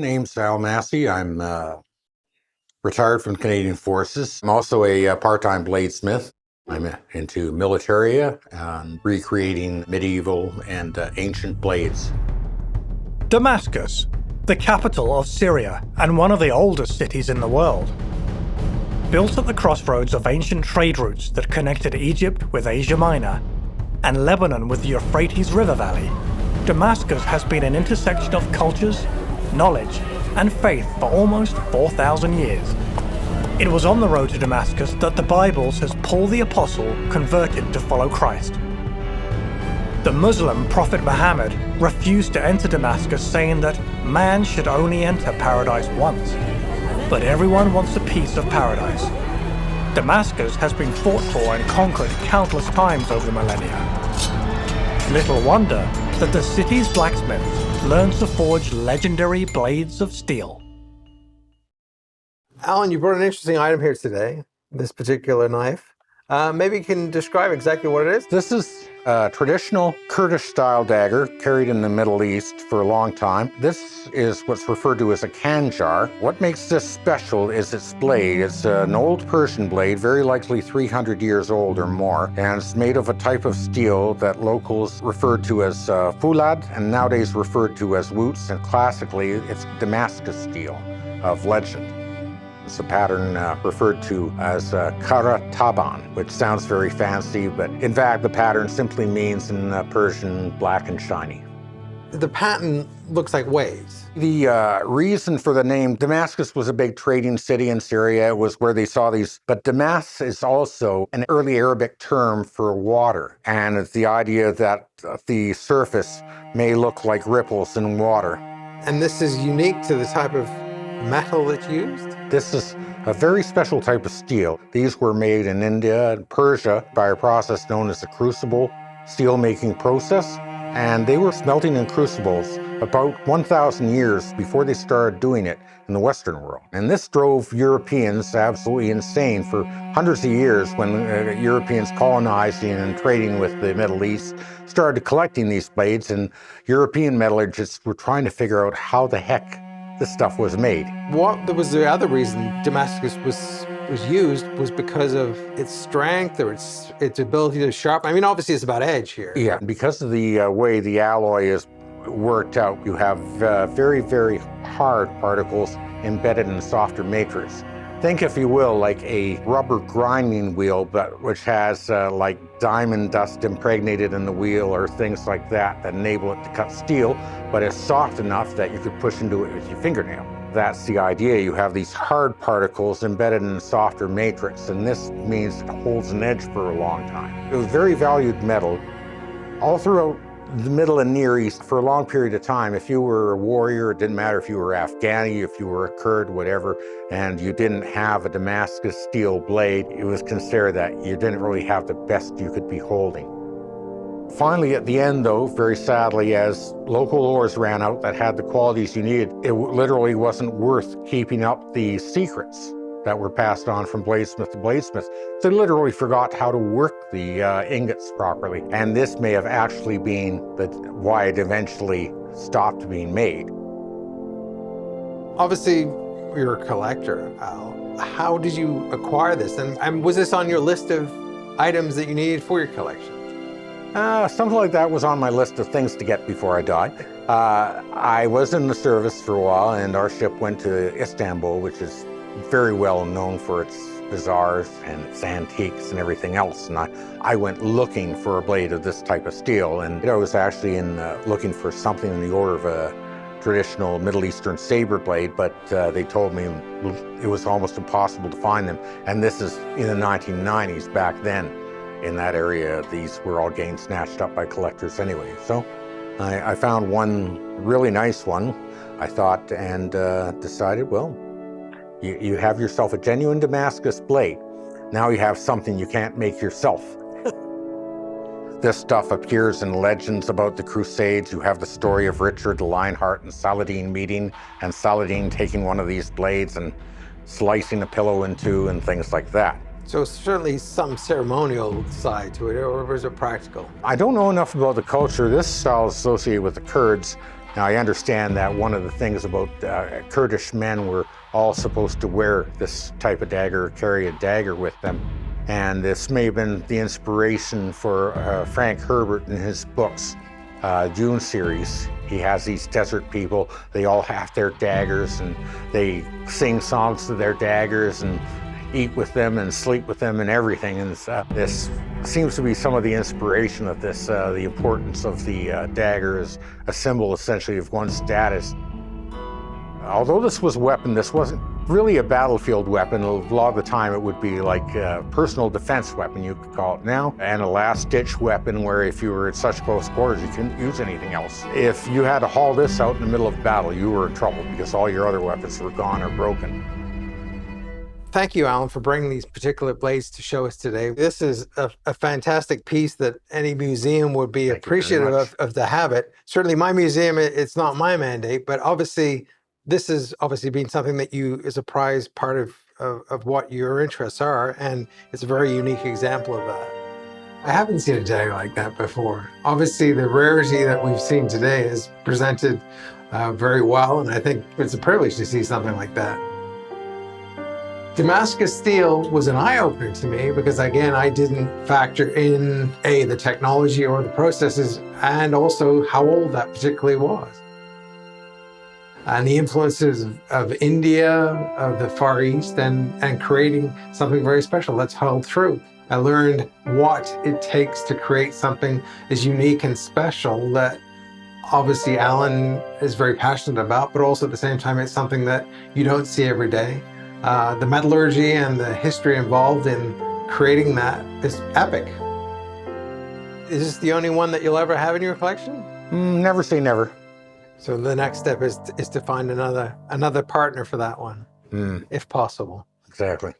name's Al Massey. I'm retired from Canadian Forces. I'm also a part-time bladesmith. I'm into militaria and recreating medieval and ancient blades. Damascus, the capital of Syria and one of the oldest cities in the world. Built at the crossroads of ancient trade routes that connected Egypt with Asia Minor and Lebanon with the Euphrates River Valley, Damascus has been an intersection of cultures, knowledge, and faith for almost 4,000 years. It was on the road to Damascus that the Bible says Paul the Apostle converted to follow Christ. The Muslim prophet Muhammad refused to enter Damascus, saying that man should only enter paradise once. But everyone wants a piece of paradise. Damascus has been fought for and conquered countless times over the millennia. Little wonder that the city's blacksmiths learned to forge legendary blades of steel. Alan, you brought an interesting item here today, this particular knife. Maybe you can describe exactly what it is? This is a traditional Kurdish-style dagger carried in the Middle East for a long time. This is what's referred to as a khanjar. What makes this special is its blade. It's an old Persian blade, very likely 300 years old or more, and it's made of a type of steel that locals referred to as fulad and nowadays referred to as woots, and classically it's Damascus steel of legend. It's a pattern referred to as kara taban, which sounds very fancy, but in fact the pattern simply means in Persian black and shiny. The pattern looks like waves. The reason for the name, Damascus was a big trading city in Syria. It was where they saw these, but Damas is also an early Arabic term for water, and it's the idea that the surface may look like ripples in water. And this is unique to the type of metal that's used? This is a very special type of steel. These were made in India and Persia by a process known as the crucible steel-making process, and they were smelting in crucibles about 1,000 years before they started doing it in the Western world. And this drove Europeans absolutely insane for hundreds of years when Europeans colonizing and trading with the Middle East started collecting these blades, and European metallurgists were trying to figure out how the heck this stuff was made. What was the other reason Damascus was used was because of its strength or its ability to sharpen. I mean, obviously it's about edge here. Yeah, because of the way the alloy is worked out, you have very, very hard particles embedded in a softer matrix. Think, if you will, like a rubber grinding wheel, but which has like diamond dust impregnated in the wheel or things like that that enable it to cut steel, but it's soft enough that you could push into it with your fingernail. That's the idea. You have these hard particles embedded in a softer matrix, and this means it holds an edge for a long time. It was very valued metal. All throughout the Middle and Near East, for a long period of time, if you were a warrior, it didn't matter if you were Afghani, if you were a Kurd, whatever, and you didn't have a Damascus steel blade, it was considered that you didn't really have the best you could be holding. Finally, at the end, though, very sadly, as local ores ran out that had the qualities you needed, it literally wasn't worth keeping up the secrets that were passed on from bladesmith to bladesmith. So they literally forgot how to work the ingots properly. And this may have actually been why it eventually stopped being made. Obviously, you're a collector, Al. How did you acquire this? And was this on your list of items that you needed for your collection? Something like that was on my list of things to get before I died. I was in the service for a while, and our ship went to Istanbul, which is very well known for its bazaars and its antiques and everything else. And I went looking for a blade of this type of steel, and I was actually looking for something in the order of a traditional Middle Eastern saber blade, but they told me it was almost impossible to find them. And this is in the 1990s. Back then, in that area, these were all getting snatched up by collectors anyway. So I found one really nice one, I thought, and decided, well, you have yourself a genuine Damascus blade. Now you have something you can't make yourself. This stuff appears in legends about the Crusades. You have the story of Richard the Lionheart and Saladin meeting, and Saladin taking one of these blades and slicing a pillow in two and things like that. So certainly some ceremonial side to it, or was it practical? I don't know enough about the culture. This style is associated with the Kurds, Now, I understand that one of the things about Kurdish men were all supposed to wear this type of dagger, or carry a dagger with them. And this may have been the inspiration for Frank Herbert in his books, Dune series. He has these desert people, they all have their daggers, and they sing songs to their daggers and eat with them and sleep with them and everything. And this seems to be some of the inspiration of this, the importance of the dagger as a symbol essentially of one's status. Although this was a weapon, this wasn't really a battlefield weapon. A lot of the time it would be like a personal defense weapon, you could call it now, and a last-ditch weapon where if you were at such close quarters, you couldn't use anything else. If you had to haul this out in the middle of battle, you were in trouble because all your other weapons were gone or broken. Thank you, Alan, for bringing these particular blades to show us today. This is a fantastic piece that any museum would be appreciative of to have it. Certainly my museum, it's not my mandate, but obviously this has obviously been something that is a prized part of what your interests are, and it's a very unique example of that. I haven't seen a dagger like that before. Obviously the rarity that we've seen today is presented very well, and I think it's a privilege to see something like that. Damascus steel was an eye-opener to me because, again, I didn't factor in, the technology or the processes, and also how old that particularly was. And the influences of India, of the Far East, and creating something very special that's held through. I learned what it takes to create something as unique and special that obviously Alan is very passionate about, but also at the same time, it's something that you don't see every day. The metallurgy and the history involved in creating that is epic. Is this the only one that you'll ever have in your collection? Never say never. So the next step is to find another partner for that one, if possible. Exactly.